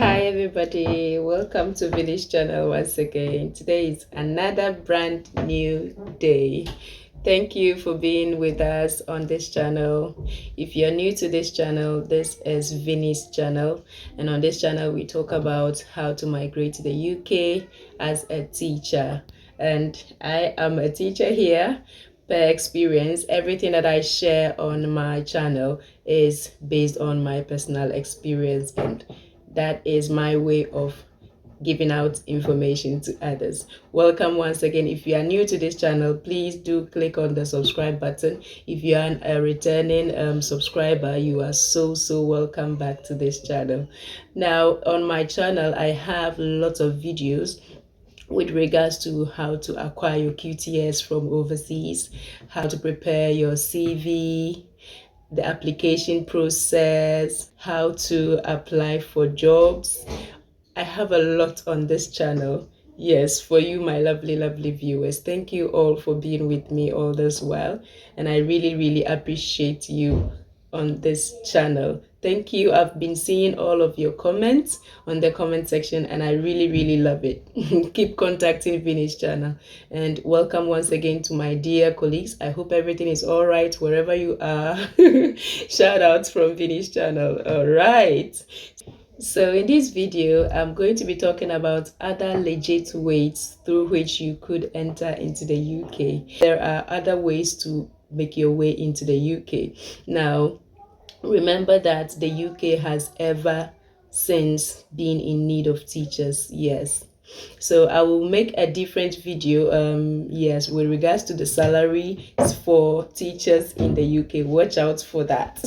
Hi everybody, welcome to Vinnies Channel once again. Today is another brand new day. Thank you for being with us on this channel. If you're new to this channel, this is Vinnies Channel, and on this channel we talk about how to migrate to the UK as a teacher. And I am a teacher here. Per experience, everything that I share on my channel is based on my personal experience, and that is my way of giving out information to others. Welcome once again. If you are new to this channel, please do click on the subscribe button. If you are a returning subscriber, you are so welcome back to this channel. Now on my channel, I have lots of videos with regards to how to acquire your QTS from overseas, how to prepare your CV, the application process, how to apply for jobs. I have a lot on this channel. Yes, for you, my lovely viewers. Thank you all for being with me all this while. And I really appreciate you on this channel. Thank you. I've been seeing all of your comments on the comment section, and I really love it. Keep contacting Vinnies Channel. And welcome once again to my dear colleagues. I hope everything is all right wherever you are. Shout outs from Vinnies Channel. All right. So in this video, I'm going to be talking about other legit ways through which you could enter into the UK. There are other ways to make your way into the UK. Now, remember that the UK has ever since been in need of teachers. Yes. So I will make a different video yes, with regards to the salary for teachers in the UK. Watch out for that.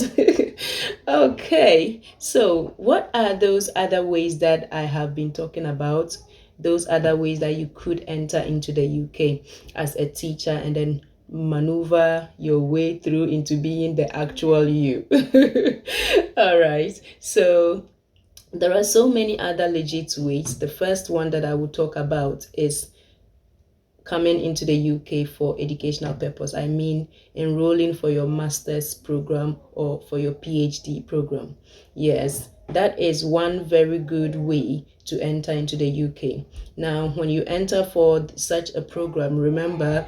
Okay, so what are those other ways that I have been talking about? Those other ways that you could enter into the UK as a teacher and then maneuver your way through into being the actual you. All right, so there are so many other legit ways. The first one that I will talk about is coming into the UK for educational purpose. I mean, enrolling for your master's program or for your PhD program. Yes, that is one very good way to enter into the UK. Now, when you enter for such a program, remember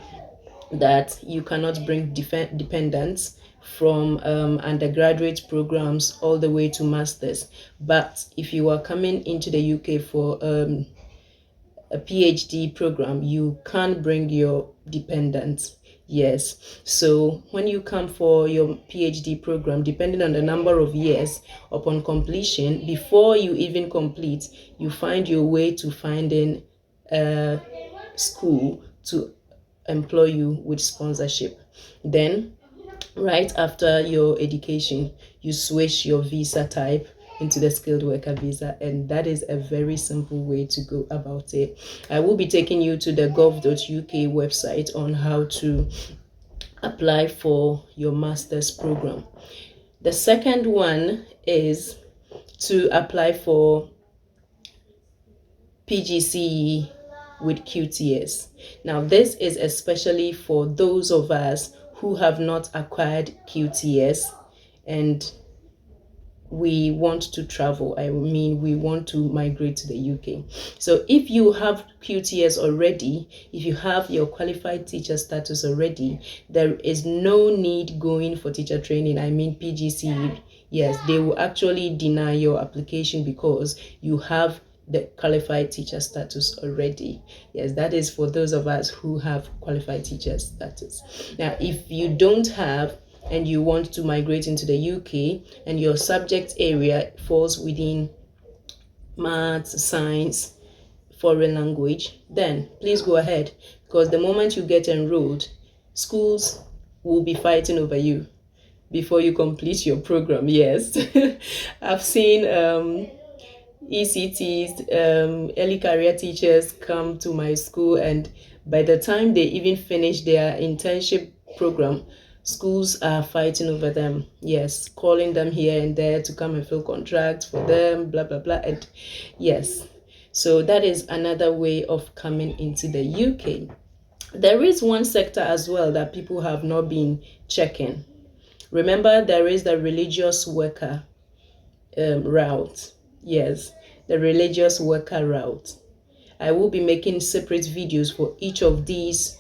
that you cannot bring dependents from undergraduate programs all the way to masters. But if you are coming into the UK for a PhD program, you can bring your dependents. Yes, so when you come for your PhD program, depending on the number of years upon completion, before you even complete, you find your way to finding a school to employ you with sponsorship. Then right after your education, you switch your visa type into the skilled worker visa, and that is a very simple way to go about it. I will be taking you to the gov.uk website on how to apply for your master's program. The second one is to apply for PGCE with QTS. Now this is especially for those of us who have not acquired QTS and we want to travel. I mean, we want to migrate to the UK. So if you have QTS already, if you have your qualified teacher status already, there is no need going for teacher training. I mean PGCE. Yes, they will actually deny your application because you have the qualified teacher status already. Yes, that is for those of us who have qualified teacher status. Now, if you don't have and you want to migrate into the UK and your subject area falls within maths, science, foreign language, then please go ahead, because the moment you get enrolled, schools will be fighting over you before you complete your program. Yes. I've seen ECTs, early career teachers, come to my school, and by the time they even finish their internship program, schools are fighting over them. Yes, calling them here and there to come and fill contracts for them, blah blah. And yes, so that is another way of coming into the UK. There is one sector as well that people have not been checking. Remember, there is the religious worker route. Yes, the religious worker route. I will be making separate videos for each of these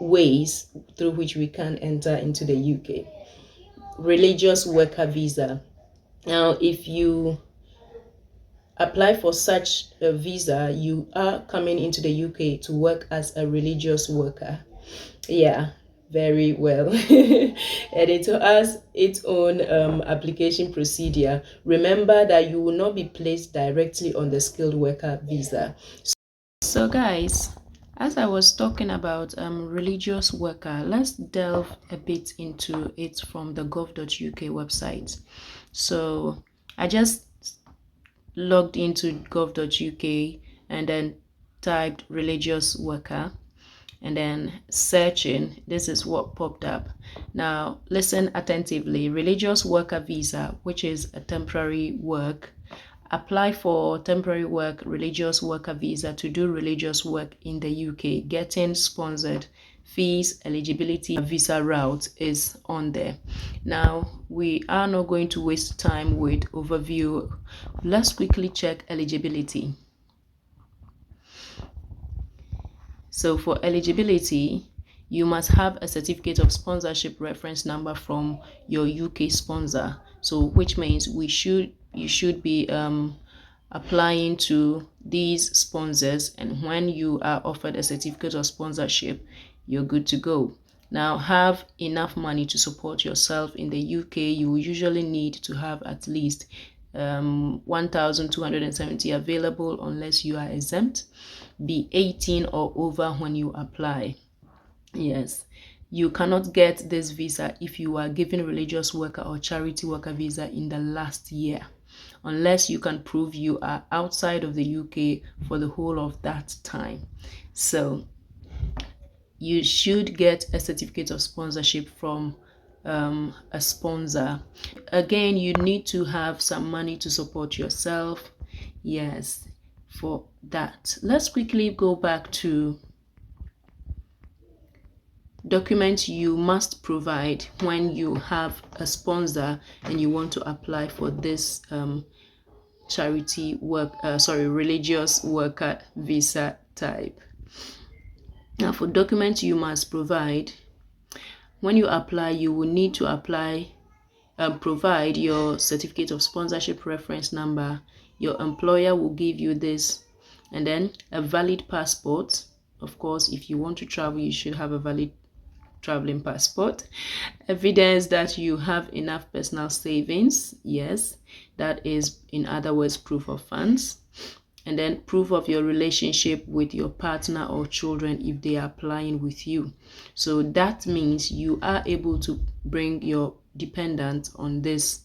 ways through which we can enter into the UK. Religious worker visa. Now, if you apply for such a visa, you are coming into the UK to work as a religious worker. Yeah, very well. And it has its own application procedure. Remember that you will not be placed directly on the skilled worker visa. So guys, as I was talking about religious worker, let's delve a bit into it from the gov.uk website. So I just logged into gov.uk and then typed religious worker and then searching. This is what popped up. Now listen attentively. Religious worker visa, which is a temporary work. Apply for temporary work religious worker visa to do religious work in the UK. Getting sponsored. Fees, eligibility, visa route is on there. Now we are not going to waste time with overview. Let's quickly check eligibility. So for eligibility, you must have a certificate of sponsorship reference number from your UK sponsor. So which means you should be applying to these sponsors, and when you are offered a certificate of sponsorship, you're good to go. Now have enough money to support yourself. In the UK, you will usually need to have at least 1,270 available unless you are exempt. Be 18 or over when you apply. Yes, you cannot get this visa if you are given religious worker or charity worker visa in the last year, unless you can prove you are outside of the UK for the whole of that time. So you should get a certificate of sponsorship from a sponsor. Again, you need to have some money to support yourself. Yes, for that. Let's quickly go back to documents you must provide when you have a sponsor and you want to apply for this charity work religious worker visa type. Now for documents you must provide when you apply, you will need to provide your certificate of sponsorship reference number. Your employer will give you this, and then a valid passport. Of course, if you want to travel, you should have a valid traveling passport. Evidence that you have enough personal savings. Yes, that is, in other words, proof of funds. And then proof of your relationship with your partner or children if they are applying with you. So that means you are able to bring your dependent on this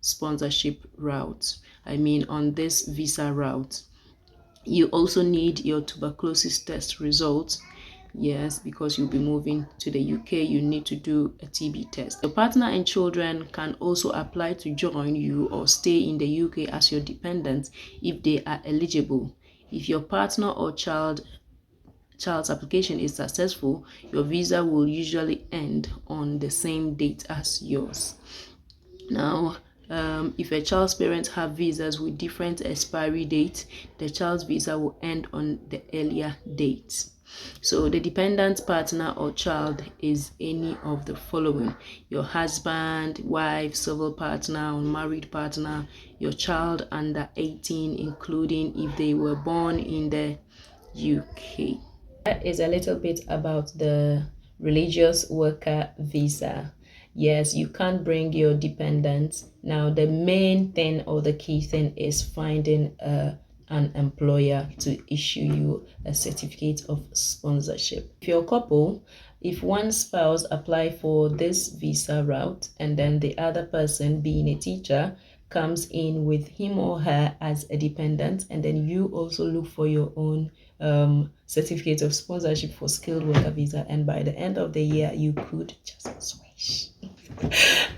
sponsorship route. I mean, on this visa route. You also need your tuberculosis test results. Yes, because you'll be moving to the UK, you need to do a TB test. Your partner and children can also apply to join you or stay in the UK as your dependent if they are eligible. If your partner or child's application is successful, your visa will usually end on the same date as yours. Now, if a child's parents have visas with different expiry dates, the child's visa will end on the earlier date. So the dependent partner or child is any of the following: your husband, wife, civil partner, unmarried partner, your child under 18, including if they were born in the UK. That is a little bit about the religious worker visa. Yes, you can't bring your dependents. Now, the main thing or the key thing is finding an employer to issue you a certificate of sponsorship. If you're a couple, if one spouse apply for this visa route and then the other person, being a teacher, comes in with him or her as a dependent, and then you also look for your own certificate of sponsorship for skilled worker visa, and by the end of the year you could just switch.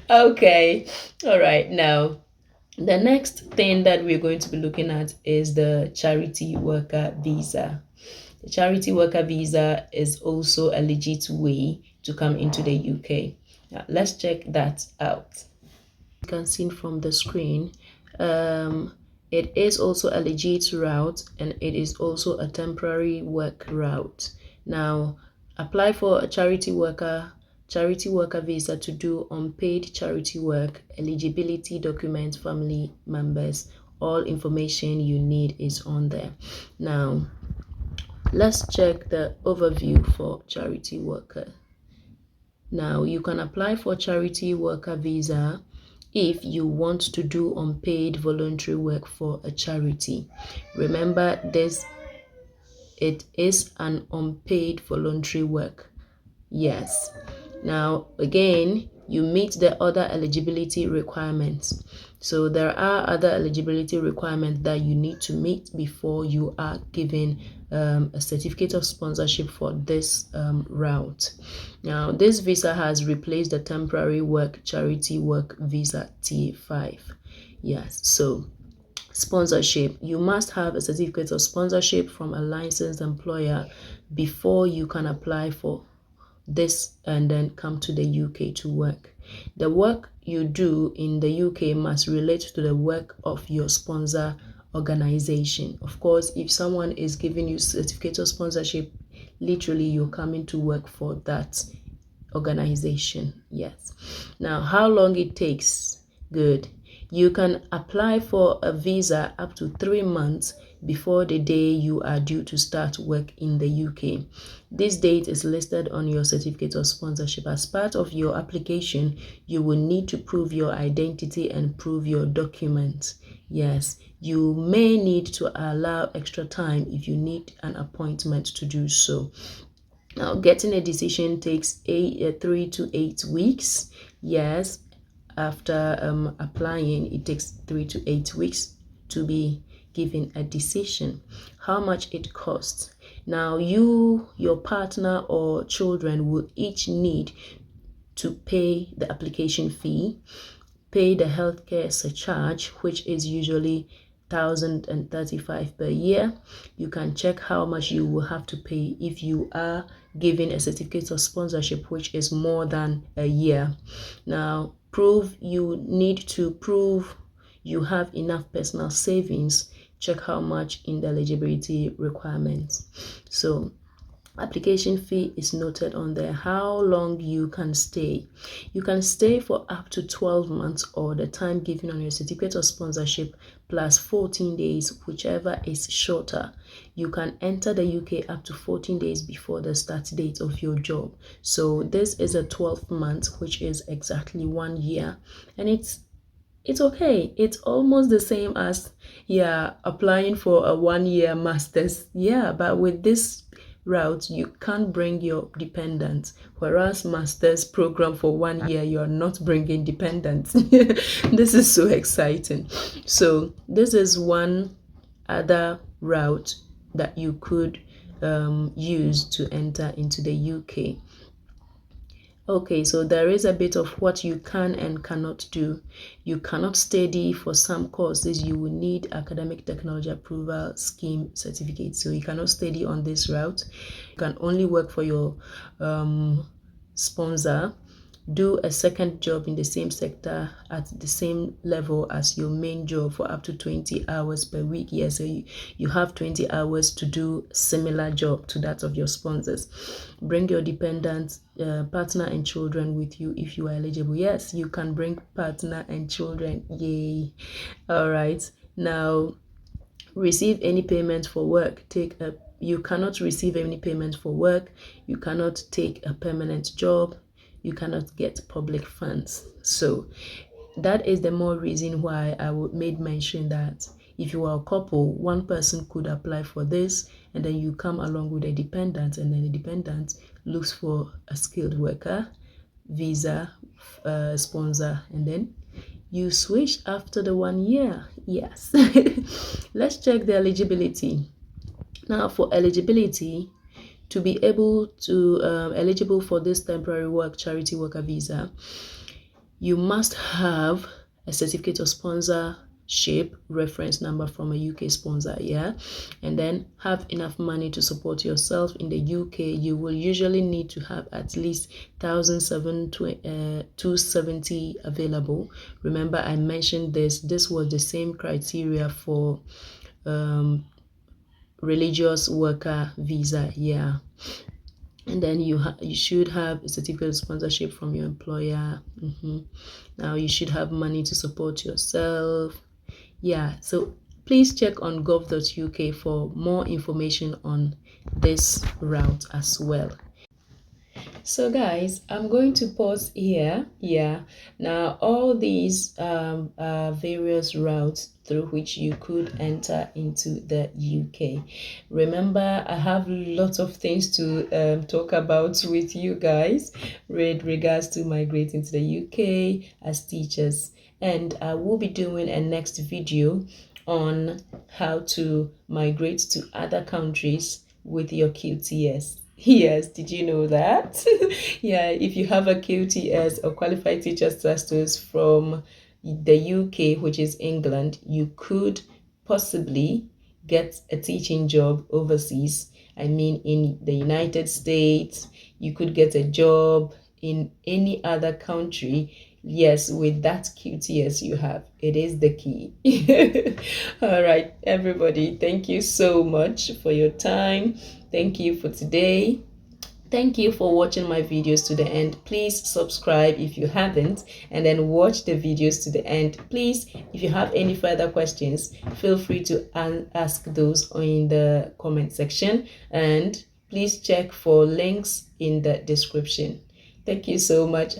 Okay, all right. Now the next thing that we're going to be looking at is the charity worker visa. The charity worker visa is also a legit way to come into the UK. Now, let's check that out. You can see from the screen, It is also a legit route, and it is also a temporary work route. Now, apply for a charity worker visa to do unpaid charity work. Eligibility documents, family members, all information you need is on there. Now, let's check the overview for charity worker. Now, you can apply for charity worker visa if you want to do unpaid voluntary work for a charity. Remember this, it is an unpaid voluntary work. Yes. Now, again, you meet the other eligibility requirements. So there are other eligibility requirements that you need to meet before you are given a certificate of sponsorship for this route. Now, this visa has replaced the temporary work charity work visa T5. Yes, so sponsorship, you must have a certificate of sponsorship from a licensed employer before you can apply for this and then come to the UK to work. The work you do in the UK must relate to the work of your sponsor organization. Of course, if someone is giving you certificate of sponsorship, literally you're coming to work for that organization. Yes. Now, how long it takes? Good. You can apply for a visa up to 3 months before the day you are due to start work in the UK. This date is listed on your certificate of sponsorship. As part of your application, you will need to prove your identity and prove your documents. Yes, you may need to allow extra time if you need an appointment to do so. Now, getting a decision takes 3 to 8 weeks. Yes, after applying, it takes 3 to 8 weeks to be given a decision. How much it costs? Now, you, your partner, or children will each need to pay the application fee, pay the healthcare surcharge, which is usually $1,035 per year. You can check how much you will have to pay if you are given a certificate of sponsorship, which is more than a year. Now, you need to prove you have enough personal savings. Check how much in the eligibility requirements. So, application fee is noted on there. How long you can stay? You can stay for up to 12 months or the time given on your certificate of sponsorship plus 14 days, whichever is shorter. You can enter the UK up to 14 days before the start date of your job. So this is a 12 months, which is exactly 1 year, and it's okay. It's almost the same as applying for a 1 year master's. But with this route, you can't bring your dependents, whereas master's program for 1 year, you're not bringing dependents. This is so exciting. So this is one other route that you could use to enter into the UK. Okay, so there is a bit of what you can and cannot do. You cannot study for some courses. You will need academic technology approval scheme certificate. So you cannot study on this route. You can only work for your sponsor. Do a second job in the same sector at the same level as your main job for up to 20 hours per week. So you have 20 hours to do similar job to that of your sponsors. Bring your dependents, partner and children with you if you are eligible. Yes, you can bring partner and children. Yay. All right. Now, receive any payment for work. You cannot receive any payment for work. You cannot take a permanent job. You cannot get public funds. So that is the more reason why I made mention that if you are a couple, one person could apply for this, and then you come along with a dependent, and then the dependent looks for a skilled worker visa sponsor, and then you switch after the 1 year. Yes. Let's check the eligibility. Now, for eligibility, to be able to eligible for this temporary work charity worker visa, you must have a certificate of sponsor reference number from a UK sponsor, yeah, and then have enough money to support yourself in the UK. You will usually need to have at least 1,270 available. Remember, I mentioned this was the same criteria for religious worker visa, yeah. And then you should have a certificate of sponsorship from your employer. Now you should have money to support yourself, yeah. So please check on gov.uk for more information on this route as well. So guys, I'm going to pause here. Yeah, now all these various routes through which you could enter into the UK. Remember, I have lots of things to talk about with you guys with regards to migrating to the UK as teachers, and I will be doing a next video on how to migrate to other countries with your QTS. Yes, did you know that? Yeah, if you have a QTS or qualified teacher status from the UK, which is England, you could possibly get a teaching job overseas. I mean, in the United States, you could get a job in any other country. Yes, with that QTS you have, it is the key. All right, everybody, thank you so much for your time. Thank you for today. Thank you for watching my videos to the end. Please subscribe if you haven't, and then watch the videos to the end. Please, if you have any further questions, feel free to ask those in the comment section, and please check for links in the description. Thank you so much.